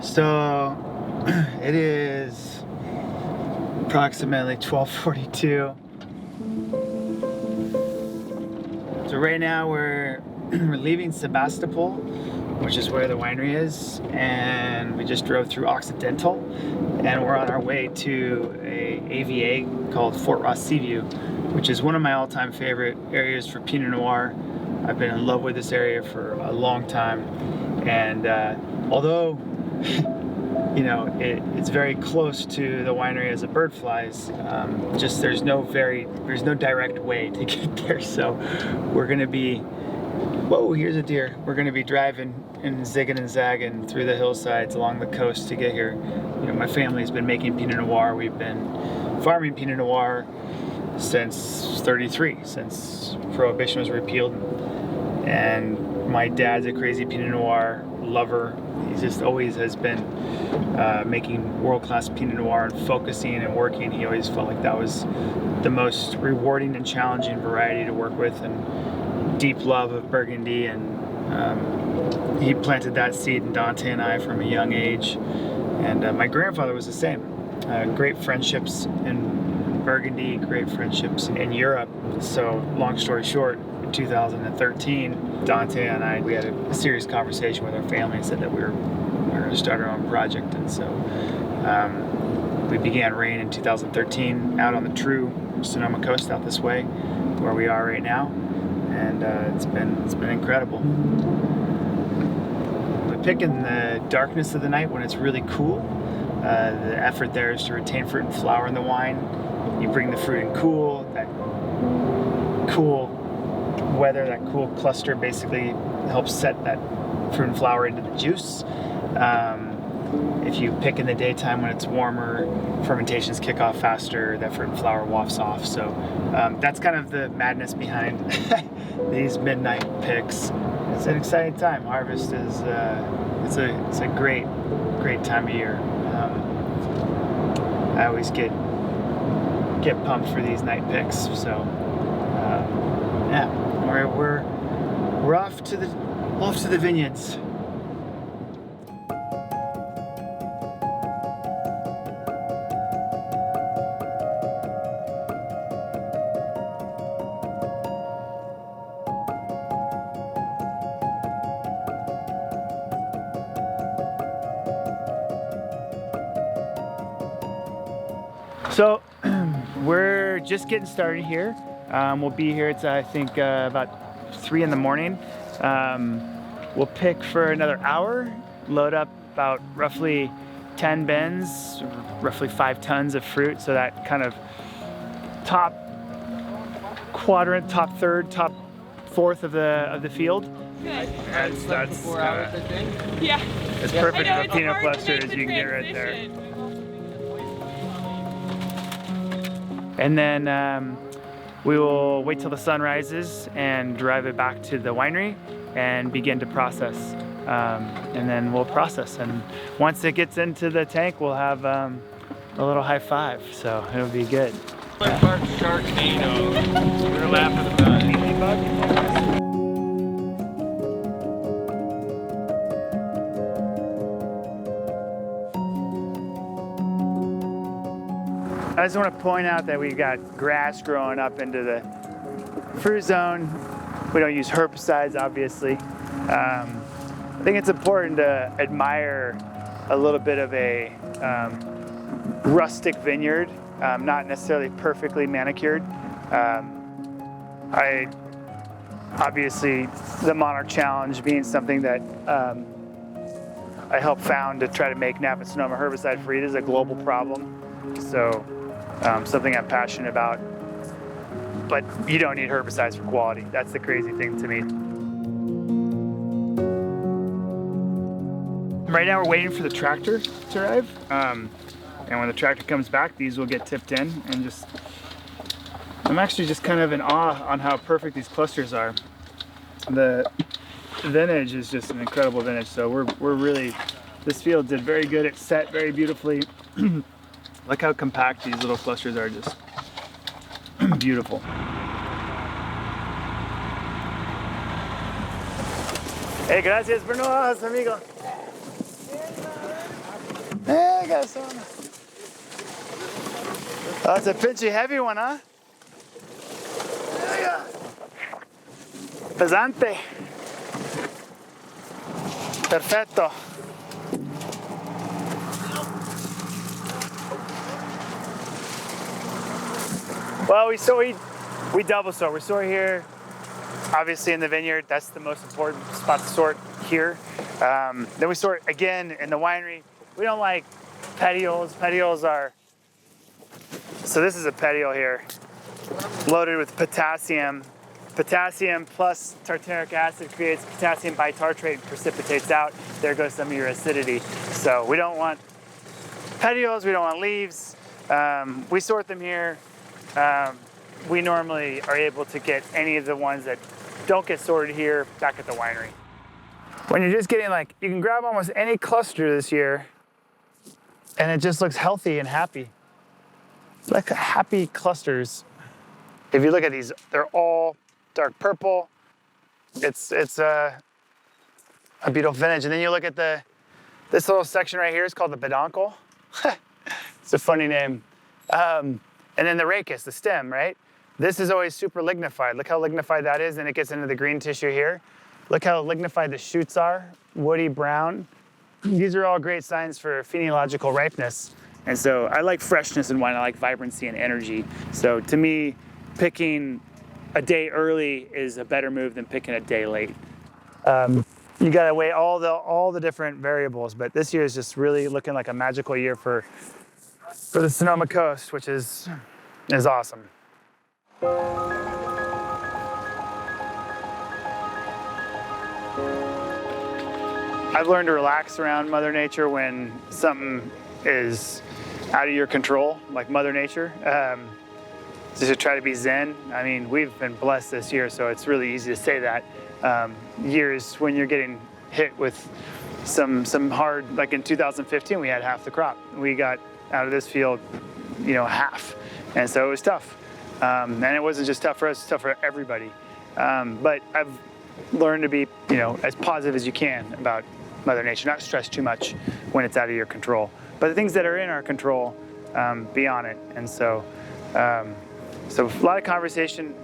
So it is approximately 12:42. So right now we're leaving Sebastopol, which is where the winery is, and we just drove through Occidental, and we're on our way to a AVA called Fort Ross Seaview, which is one of my all-time favorite areas for Pinot Noir. I've been in love with this area for a long time, and although you know it's very close to the winery as a bird flies, just there's no direct way to get there. So we're gonna be, whoa, here's a deer. We're gonna be driving and zigging and zagging through the hillsides along the coast to get here. You know, my family's been making Pinot Noir. We've been farming Pinot Noir since '33, since Prohibition was repealed. And my dad's a crazy Pinot Noir lover. He just always has been making world-class Pinot Noir and focusing and working. He always felt like that was the most rewarding and challenging variety to work with, and deep love of Burgundy. And he planted that seed in Dante and I from a young age. And my grandfather was the same. Great friendships in Burgundy, great friendships in Europe. So long story short, in 2013, Dante and I, we had a serious conversation with our family and said that we were going to start our own project. And so we began RAEN in 2013 out on the true Sonoma coast out this way, where we are right now. And it's been incredible. We pick in the darkness of the night when it's really cool. The effort there is to retain fruit and flower in the wine. You bring the fruit in cool, that cool weather, that cool cluster basically helps set that fruit and flower into the juice. If you pick in the daytime when it's warmer, fermentations kick off faster, that fruit and flower wafts off. So that's kind of the madness behind these midnight picks. It's an exciting time. Harvest is it's a great time of year. I always get pumped for these night picks. So yeah, we're off to the vineyards. So we're just getting started here. We'll be here, it's I think about 3 in the morning. We'll pick for another hour, load up about roughly 10 bins, roughly 5 tons of fruit. So that kind of top quadrant, top third, top fourth of the field. That's 4 hours, I think. Yeah. As perfect of a Pinot cluster as you can get right there. And then we will wait till the sun rises and drive it back to the winery and begin to process. And then we'll process. And once it gets into the tank, we'll have a little high five. So it'll be good. Sharknado. We're laughing about it. I just want to point out that we've got grass growing up into the fruit zone. We don't use herbicides, obviously. I think it's important to admire a little bit of a rustic vineyard, not necessarily perfectly manicured. Obviously, the Monarch Challenge being something that I helped found to try to make Napa Sonoma herbicide-free. It is a global problem. So something I'm passionate about, but you don't need herbicides for quality. That's the crazy thing to me. Right now we're waiting for the tractor to arrive, and when the tractor comes back, these will get tipped in, and I'm actually just kind of in awe on how perfect these clusters are. The vintage is just an incredible vintage, so we're really, this field did very good. It set very beautifully. Look how compact these little clusters are, just beautiful. Hey, gracias, buenos, amigo. Yeah, I got some. Oh, that's a pinchy heavy one, huh? Yeah. Pesante. Perfetto. Well, we double sort. We sort here, obviously in the vineyard. That's the most important spot to sort here. Then we sort again in the winery. We don't like petioles. Petioles are, so this is a petiole here, loaded with potassium. Potassium plus tartaric acid creates potassium bitartrate and precipitates out. There goes some of your acidity. So we don't want petioles, we don't want leaves. We sort them here. We normally are able to get any of the ones that don't get sorted here back at the winery. When you're just getting like, you can grab almost any cluster this year and it just looks healthy and happy. It's like happy clusters. If you look at these, they're all dark purple. It's a beautiful vintage. And then you look at this little section right here is called the peduncle. It's a funny name. And then the rachis, the stem, right? This is always super lignified. Look how lignified that is, and it gets into the green tissue here. Look how lignified the shoots are, woody brown. These are all great signs for phenological ripeness. And so I like freshness in wine, I like vibrancy and energy. So to me, picking a day early is a better move than picking a day late. You gotta weigh all the different variables, but this year is just really looking like a magical year for the Sonoma Coast, which is awesome. I've learned to relax around Mother Nature when something is out of your control, like Mother Nature. Just to try to be zen. I mean, we've been blessed this year, so it's really easy to say that. Years when you're getting hit with some hard, like in 2015, we had half the crop. We got out of this field, half. And so it was tough. And it wasn't just tough for us, it's tough for everybody. But I've learned to be, as positive as you can about Mother Nature, not stress too much when it's out of your control. But the things that are in our control, be on it. And so a lot of conversation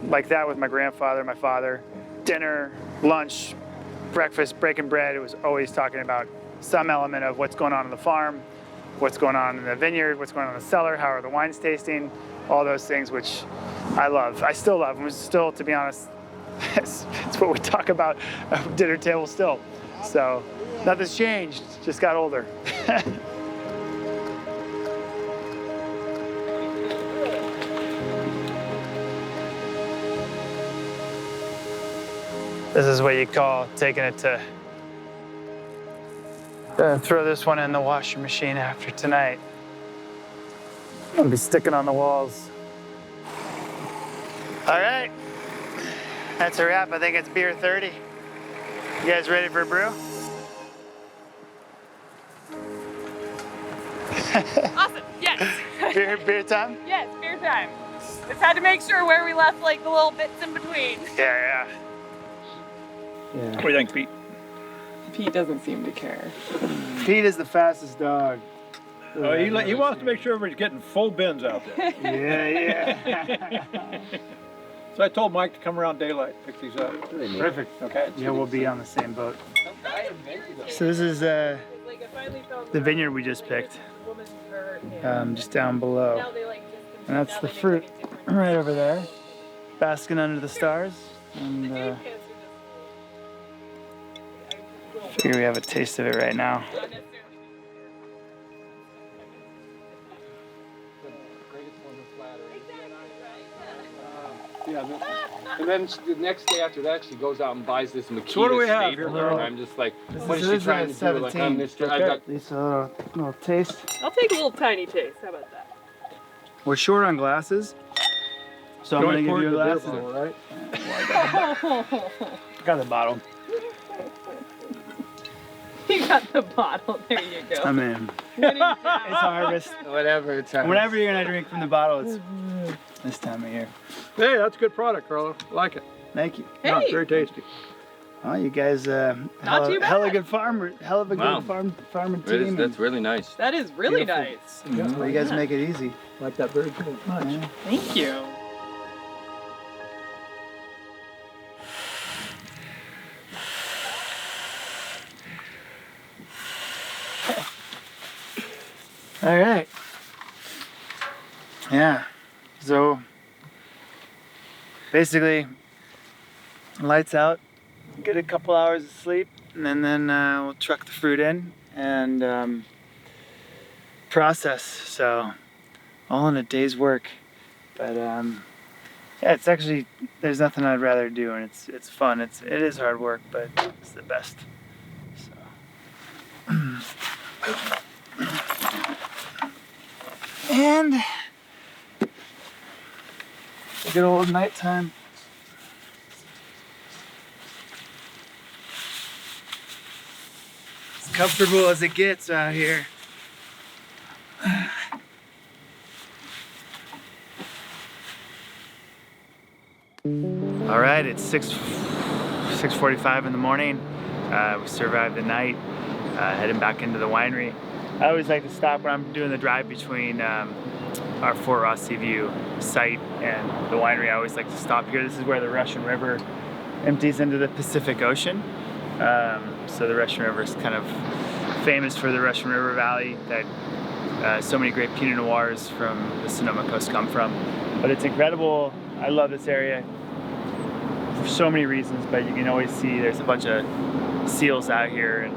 like that with my grandfather, my father, dinner, lunch, breakfast, breaking bread. It was always talking about some element of what's going on the farm, what's going on in the vineyard, what's going on in the cellar, how are the wines tasting, all those things, which I love. I still love. And still, to be honest, it's what we talk about at dinner table still. So nothing's changed, just got older. This is what you call taking it to throw this one in the washer machine after tonight. I'll be sticking on the walls. All right, that's a wrap. I think it's beer 30. You guys ready for a brew? Awesome, yes. Beer time? Yes, beer time. Just had to make sure where we left like the little bits in between. Yeah. What do you think, Pete? Pete doesn't seem to care. Pete is the fastest dog. Oh, he wants to make sure everybody's getting full bins out there. Yeah. So I told Mike to come around daylight, pick these up. Perfect. Okay. Yeah, we'll be on the same boat. So this is the vineyard we just picked, just down below. And that's the fruit right over there, basking under the stars. And figure we have a taste of it right now. Yeah, and then the next day after that, she goes out and buys this Makita. So what do we have here? And I'm just like, what is This she trying to do? Like, I'm Mr. Okay. I got At least a little taste. I'll take a little tiny taste. How about that? We're short on glasses, so I'm gonna give you a glass. Right? Got the bottle. You got the bottle. There you go. I'm in. It's harvest. whatever. It's Whenever you're gonna drink from the bottle, it's this time of year. Hey, that's a good product, Carlo. I like it. Thank you. Yeah, Hey. very tasty. Oh, you guys, Not too bad. hella good farmer, hell of a Wow. good farming team. That's really nice. That is really Beautiful. nice. Well, you guys make it easy. Like that very much. Yeah. Thank you. All right. Yeah. So basically, lights out, get a couple hours of sleep, and then we'll truck the fruit in and process. So all in a day's work. But yeah, it's actually, there's nothing I'd rather do, and it's fun. It is hard work, but it's the best. So. And good old nighttime. As comfortable as it gets out here. All right, it's 6:45 in the morning. We survived the night, heading back into the winery. I always like to stop when I'm doing the drive between our Fort Ross Seaview site and the winery. I always like to stop here. This is where the Russian River empties into the Pacific Ocean. So the Russian River is kind of famous for the Russian River Valley that so many great Pinot Noirs from the Sonoma Coast come from. But it's incredible. I love this area for so many reasons, but you can always see there's a bunch of seals out here and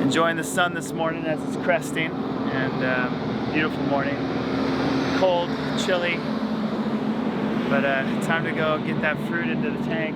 enjoying the sun this morning as it's cresting, and beautiful morning, cold, chilly, but time to go get that fruit into the tank.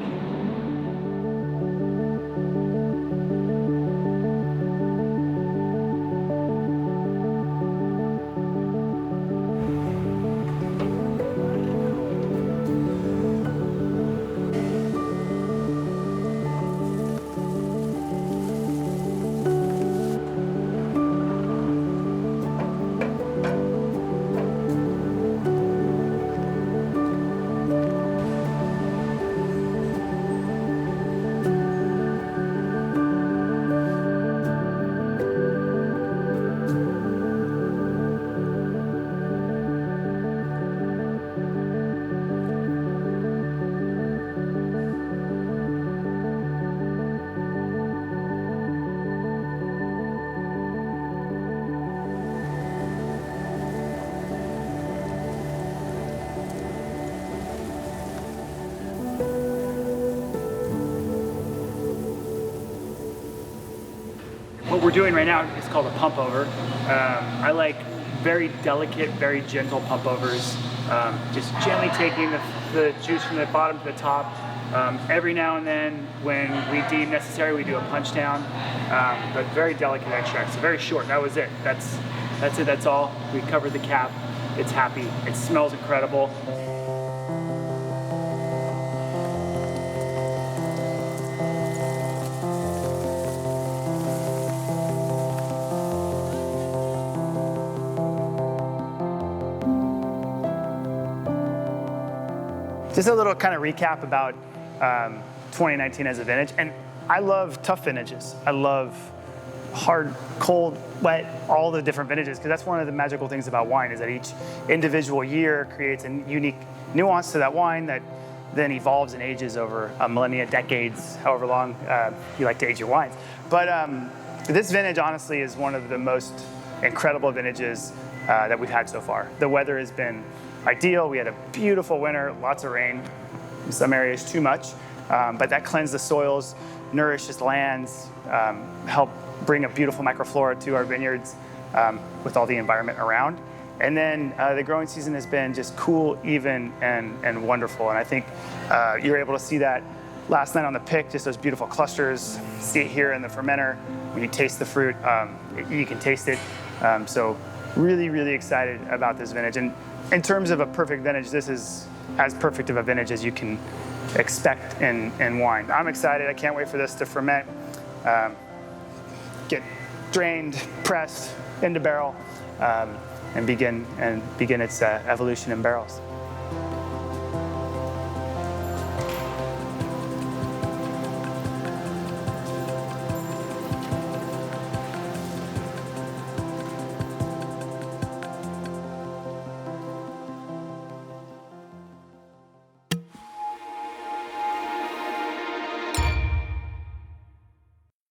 What we're doing right now is called a pump over. I like very delicate, very gentle pump overs. Just gently taking the juice from the bottom to the top. Every now and then, when we deem necessary, we do a punch down. But very delicate extracts, so very short. That was it. That's it. That's all. We covered the cap. It's happy. It smells incredible. Just a little kind of recap about 2019 as a vintage. And I love tough vintages. I love hard, cold, wet, all the different vintages, because that's one of the magical things about wine, is that each individual year creates a unique nuance to that wine that then evolves and ages over millennia, decades, however long you like to age your wines. But this vintage, honestly, is one of the most incredible vintages that we've had so far. The weather has been ideal. We had a beautiful winter, lots of rain, in some areas too much, but that cleansed the soils, nourishes lands, help bring a beautiful microflora to our vineyards with all the environment around. And then the growing season has been just cool, even, and wonderful. And I think you were able to see that last night on the pick, just those beautiful clusters. See it here in the fermenter. When you taste the fruit, you can taste it. So really, really excited about this vintage. And in terms of a perfect vintage, this is as perfect of a vintage as you can expect in wine. I'm excited. I can't wait for this to ferment, get drained, pressed into barrel, and begin its evolution in barrels.